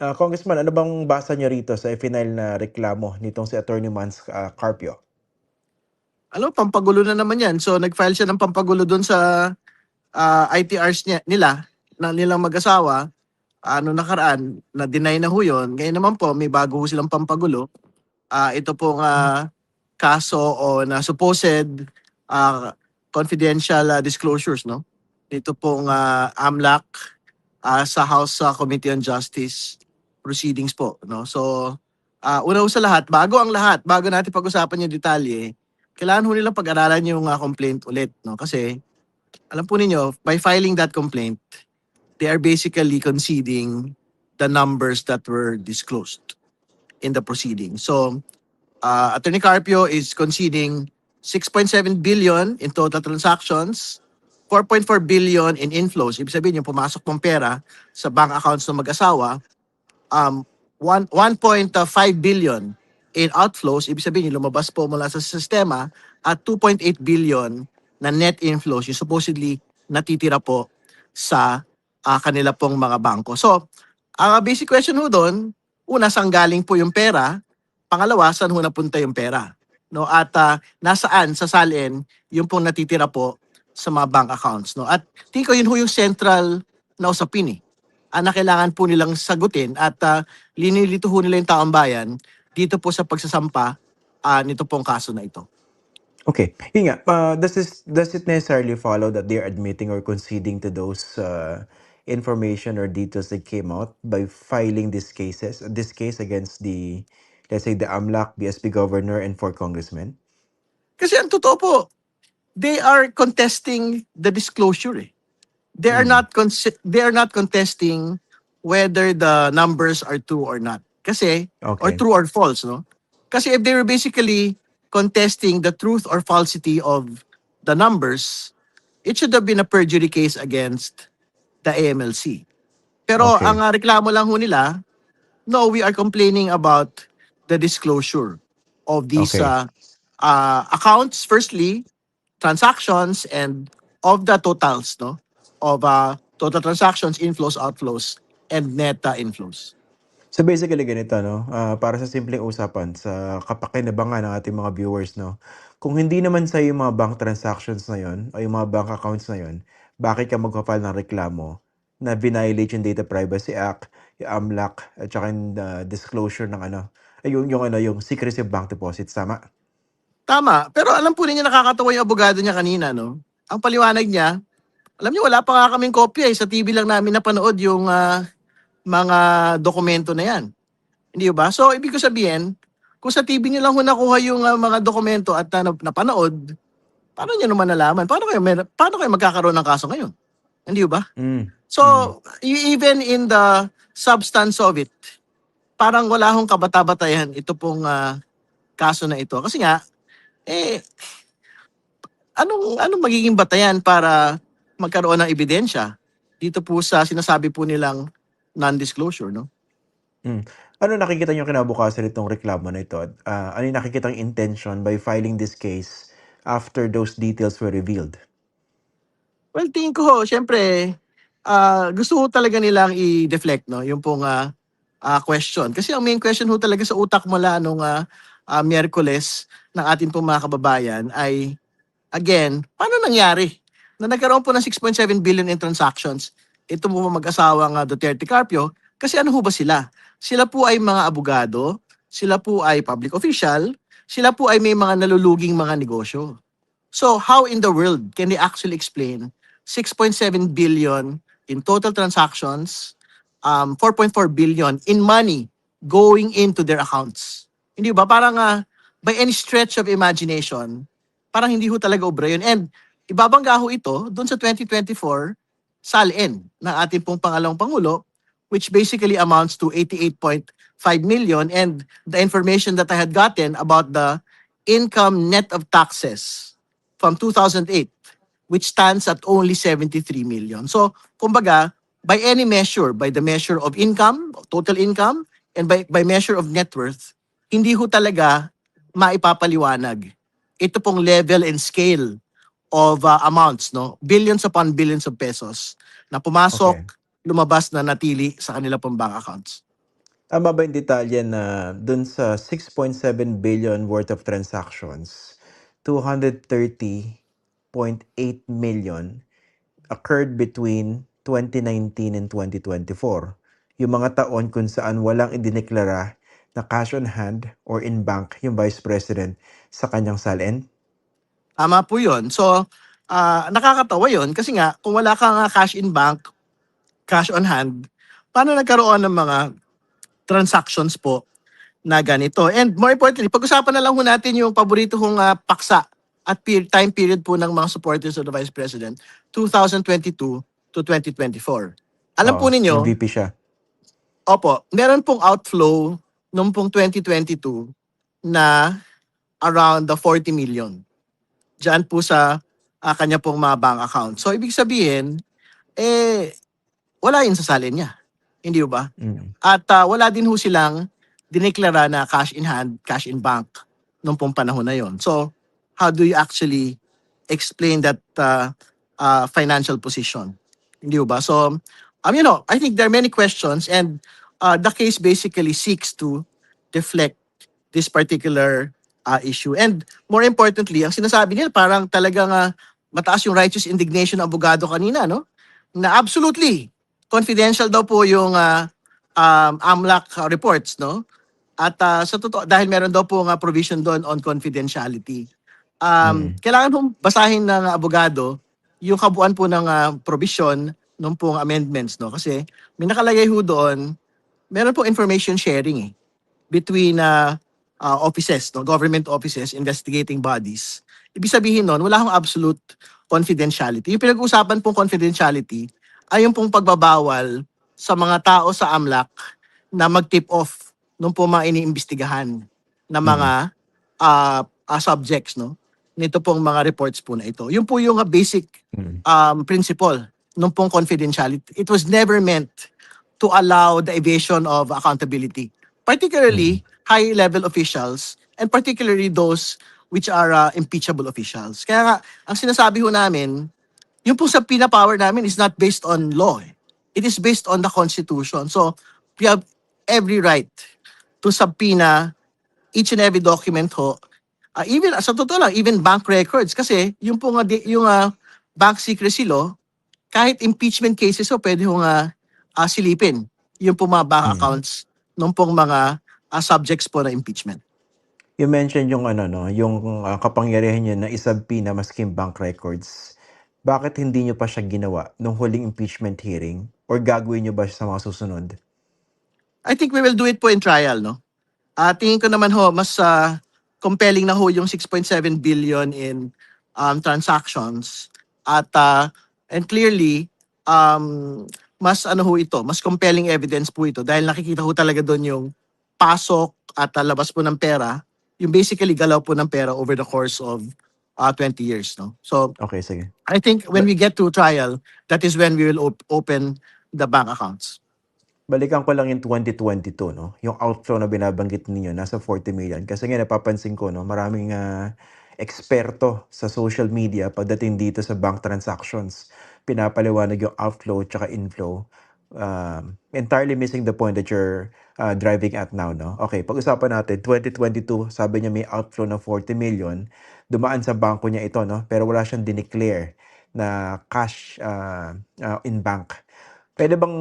Congressman, ano bang basa niyo rito sa final na reklamo nitong si Attorney Mans Carpio? Pampagulo na naman yan. So, nag-file siya ng pampagulo dun sa ITRs nilang mag-asawa. Nakaraan, na-deny na ho yun. Ngayon naman po, may bago ho silang pampagulo. Ito pong kaso o na supposed ah, confidential disclosures, no? Ito pong AMLAC sa House Committee on Justice proceedings po, no? So, una ho sa lahat, bago natin pag-usapan yung detalye, kailangan ho nilang pag-aralan yung complaint ulit, no? Kasi alam po ninyo, by filing that complaint, they are basically conceding the numbers that were disclosed in the proceeding. So, Attorney Carpio is conceding 6.7 billion in total transactions, 4.4 billion in inflows. Ibig sabihin yung pumasok mong pera sa bank accounts ng mag-asawa, 1.5 billion in outflows. Ibig sabihin yung lumabas po mula sa sistema at 2.8 billion na net inflows yung supposedly natitira po sa kanila pong mga bangko. So, ang basic question ho doon, una, saan galing po yung pera? Pangalawa, saan ho napunta yung pera? No, at nasaan sa salin yung pong natitira po sa mga bank accounts, no? At tingin ko yun ho yung central na usapin na kailangan po nilang sagutin at linilito ho nila yung taong bayan dito po sa pagsasampa nito pong kaso na ito. Okay. Yun nga, does it necessarily follow that they're admitting or conceding to those information or details that came out by filing this case against the, let's say, the AMLAC, BSP governor, and 4 congressmen? Kasi ang totoo po, they are contesting the disclosure. They are not contesting whether the numbers are true or not. Kasi or Okay. true or false, no? Kasi if they were basically contesting the truth or falsity of the numbers, it should have been a perjury case against the AMLC. Pero Okay. ang reklamo lang ho nila, no, we are complaining about the disclosure of these Okay. accounts, firstly, transactions, and of the totals, no? Of total transactions, inflows, outflows, and net inflows. So basically ganito, no? Para sa simpleng usapan, sa kapakinabangan ng ating mga viewers, no? Kung hindi naman sa yung mga bank transactions na yon o yung mga bank accounts na yon, bakit ka magpa-file ng reklamo na violate yung Data Privacy Act, yung AMLAC, at saka yung disclosure ng yung secrecy of bank deposits, tama? Tama. Pero alam po ninyo, nakakatawa yung abogado niya kanina, no? Ang paliwanag niya, alam niyo, wala pa nga kaming kopya sa TV lang namin napanood yung mga dokumento na yan. Hindi ba? So, ibig ko sabihin, kung sa TV niyo lang ho nakuha yung mga dokumento at napanood, paano niyo naman nalaman? Paano kayo magkakaroon ng kaso ngayon? Hindi ba? Mm. So, even in the substance of it, parang wala hong kabata-batayan ito pong kaso na ito. Kasi nga, anong magiging batayan para magkaroon ng ebidensya dito po sa sinasabi po nilang non-disclosure, no? Ano nakikita niyo kinabukasan nitong reklamo na ito? Ano yung nakikitang intention by filing this case after those details were revealed? Well, tingin ko ho, syempre, gusto ho talaga nilang i-deflect, no? Yung pong question. Kasi ang main question ho talaga sa utak mula nung Miyerkules ng ating pong mga kababayan ay, again, paano nangyari na nagkaroon po ng 6.7 billion in transactions ito po mag-asawang Duterte Carpio? Kasi ano ho ba sila? Sila po ay mga abogado, sila po ay public official, sila po ay may mga naluluging mga negosyo. So how in the world can they actually explain 6.7 billion in total transactions, 4.4 billion in money going into their accounts? Hindi ba? Parang by any stretch of imagination, parang hindi ho talaga obra yun. And ibabangga ho ito doon sa 2024 salin ng ating pong pangalawang Pangulo, which basically amounts to 88.5 million. And the information that I had gotten about the income net of taxes from 2008, which stands at only 73 million. So, kumbaga, by any measure, by the measure of income, total income, and by measure of net worth, hindi ho talaga maipapaliwanag ito pong level and scale of amounts, no? Billions upon billions of pesos na pumasok, Okay. lumabas na natili sa kanila pong bank accounts. Tama ba yung detalye na dun sa 6.7 billion worth of transactions, 230.8 million occurred between 2019 and 2024. Yung mga taon kung saan walang idineklara na cash on hand or in bank yung Vice President sa kanyang salin? Tama po yun. So, nakakatawa yun kasi nga kung wala kang cash in bank, cash on hand, paano nagkaroon ng mga transactions po na ganito? And more importantly, pag-usapan na lang ho natin yung paborito kong paksa at time period po ng mga supporters of the Vice President, 2022 to 2024. Alam Oo, po nung ninyo, VP siya. opo, meron pong outflow noong pong 2022 na around the 40 million. Diyan po sa kanya pong mga bank account. So, ibig sabihin, wala yun sa salin niya. Hindi ba? Mm. At wala din ho silang dineklara na cash in hand, cash in bank nung pong panahon na yon. So, how do you actually explain that financial position? Hindi ba? So, I think there are many questions and the case basically seeks to deflect this particular issue. And more importantly, ang sinasabi nila parang talagang mataas yung righteous indignation ng abogado kanina, no? Na absolutely confidential daw po yung AMLAC reports, no? At sa totoo, dahil meron daw po provision doon on confidentiality. Mm. Kailangan hong basahin ng abogado yung kabuuan po ng provision ng pong amendments, no? Kasi may nakalagay ho doon, meron po information sharing between offices, no? Government offices, investigating bodies. Ibig sabihin nun, wala akong absolute confidentiality. Yung pinag-uusapan pong confidentiality ay yung pong pagbabawal sa mga tao sa AMLAC na mag-tip off nung po mga iniimbestigahan na Mm. mga subjects, no? Nito pong mga reports po na ito. Yun po yung basic Mm. principle nung pong confidentiality. It was never meant to allow the evasion of accountability, Mm. particularly high-level officials and particularly those which are impeachable officials. Kaya nga, ang sinasabi ho namin, yung pong subpoena power namin is not based on law. It is based on the Constitution. So, we have every right to subpoena each and every document ho. Even, sa totoo lang, even bank records. Kasi, yung pong, yung bank secrecy law, kahit impeachment cases ho, pwede ho silipin yung pong mga bank Mm. accounts ng pong mga subjects po na impeachment. You mentioned yung ano 'no, yung kapangyarihan niya na isubpoena masking bank records. Bakit hindi niyo pa siya ginawa nung huling impeachment hearing or gagawin niyo ba siya sa mga susunod? I think we will do it po in trial, no? Tingin ko naman ho, mas compelling na ho yung 6.7 billion in transactions. At and clearly, mas ano ho ito, mas compelling evidence po ito dahil nakikita ho talaga doon yung pasok at labas po ng pera, yung basically galaw po ng pera over the course of 20 years. No? So Okay, sige. I think when Ba we get to trial, that is when we will open the bank accounts. balikan ko lang yung 2022 'no, yung outflow na binabanggit ninyo nasa 40 million kasi nga napapansin ko 'no, maraming, eksperto sa social media pagdating dito sa bank transactions. Pinapaliwanag yung outflow tsaka inflow. Entirely missing the point that you're, driving at now 'no. Okay, pag-usapan natin 2022 sabi niya may outflow na 40 million, dumaan sa bangko niya ito 'no, pero wala siyang dineclare na cash, in bank. Puwede bang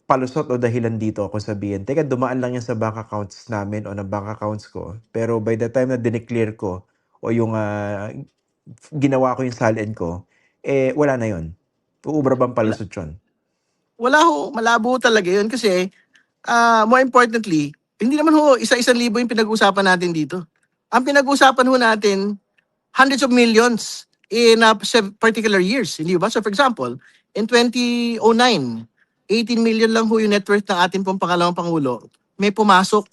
palusot o dahilan dito kung sabihin, "Teka dumaan lang 'yan sa bank accounts namin o ng bank accounts ko, pero by the time na dine-clear ko o yung, ginawa ko yung salin ko, eh, wala na 'yun." Uubra bang Wala, palusot 'yun? wala ho, malabo ho talaga yun kasi more importantly, hindi naman ho isa-isang libo yung pinag-uusapan natin dito. Ang pinag-uusapan ho natin, hundreds of millions in particular years. Hindi ba? So for example, in 2009, 18 million lang ho yung net worth ng ating pong pangalawang Pangulo. May pumasok.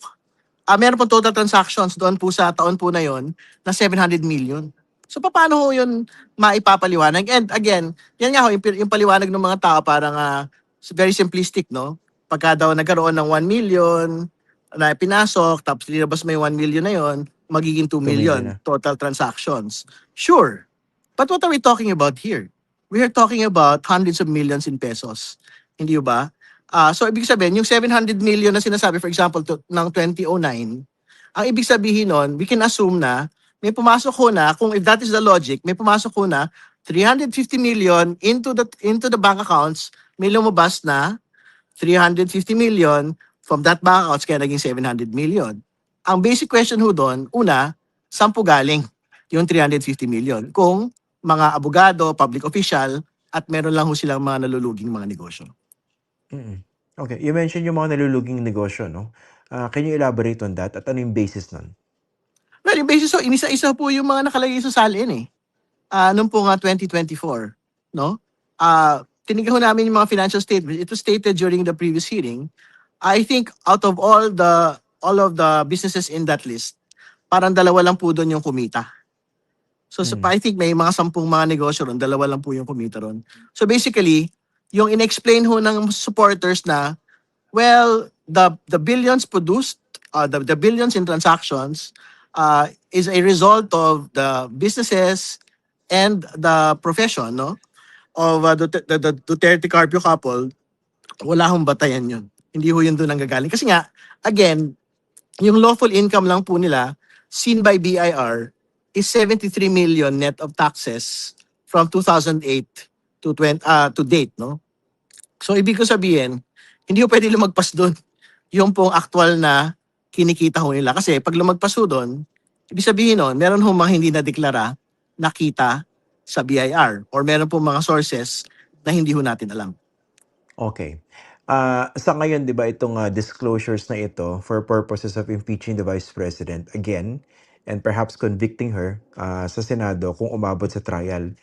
Meron pong total transactions doon po sa taon po na yon na 700 million. So paano ho yun maipapaliwanag? And again, yan nga ho, yung paliwanag ng mga tao parang very simplistic, no? Pagka daw nagkaroon ng 1 million na pinasok, tapos linabas mo yung 1 million na yon, magiging 2 2 million million na. total transactions. Sure. But what are we talking about here? We are talking about hundreds of millions in pesos. Hindi ba? So ibig sabihin, yung 700 million na sinasabi, for example, ng 2009, ang ibig sabihin nun, we can assume na may pumasok ho na, kung if that is the logic, may pumasok ho na 350 million into the bank accounts, may lumabas na 350 million from that bank accounts kaya naging 700 million. Ang basic question ho doon, una, saan po galing yung 350 million? Kung mga abogado, public official, at meron lang ho silang mga naluluging mga negosyo. Mm. Okay, you mentioned yung mga naluluging negosyo, no? Can you elaborate on that at ano yung basis nun? Well, yung basis ho, inisa-isa po yung mga nakalagay sa salin eh. Noong po nga 2024, no? Tinignan ho namin yung mga financial statements. It was stated during the previous hearing. I think out of all of the businesses in that list, parang dalawa lang po doon yung kumita. So I think may mga 10 mga negosyo ron, dalawa lang po yung kumita ron. So basically, yung inexplain ho ng supporters na, well, the billions produced, the billions in transactions is a result of the businesses and the profession, no? Of the Duterte Carpio couple, wala hong batayan yun. Hindi ho yun doon nanggagaling. Kasi nga, again, yung lawful income lang po nila, seen by BIR, is 73 million net of taxes from 2008 to date, no? So ibig ko sabihin, hindi ko pwede lumagpas doon yung pong actual na kinikita ho nila. Kasi pag lumagpas ho doon, ibig sabihin nun, meron ho mga hindi na-deklara na kita sa BIR or meron po mga sources na hindi ho natin alam. Okay. Sa ngayon, 'di ba, itong disclosures na ito for purposes of impeaching the Vice President again and perhaps convicting her sa Senado kung umabot sa trial.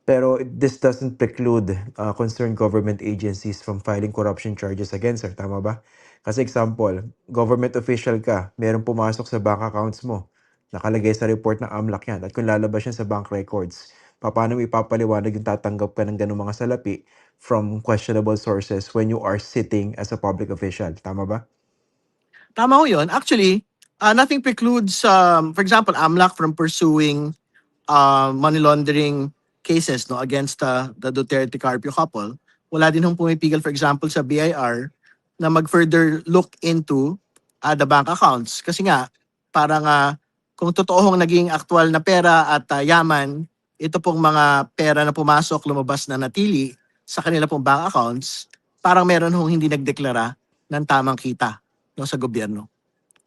Pero this doesn't preclude concerned government agencies from filing corruption charges against her, tama ba? Kasi example, government official ka, merong pumasok sa bank accounts mo. Nakalagay sa report ng AMLAC yan. At kung lalabas yan sa bank records, paano mo ipapaliwanag yung tatanggap ka ng ganung mga salapi from questionable sources when you are sitting as a public official? Tama ba? Tama ho yun. Actually, nothing precludes, for example, AMLAC from pursuing money laundering cases no against the Duterte Carpio couple. Wala din hong pumipigil, for example, sa BIR na mag-further look into the bank accounts. Kasi nga, parang kung totoo hong naging aktual na pera at yaman, ito pong mga pera na pumasok, lumabas na natili sa kanila pong bank accounts, parang meron hong hindi nagdeklara ng tamang kita no, sa gobyerno.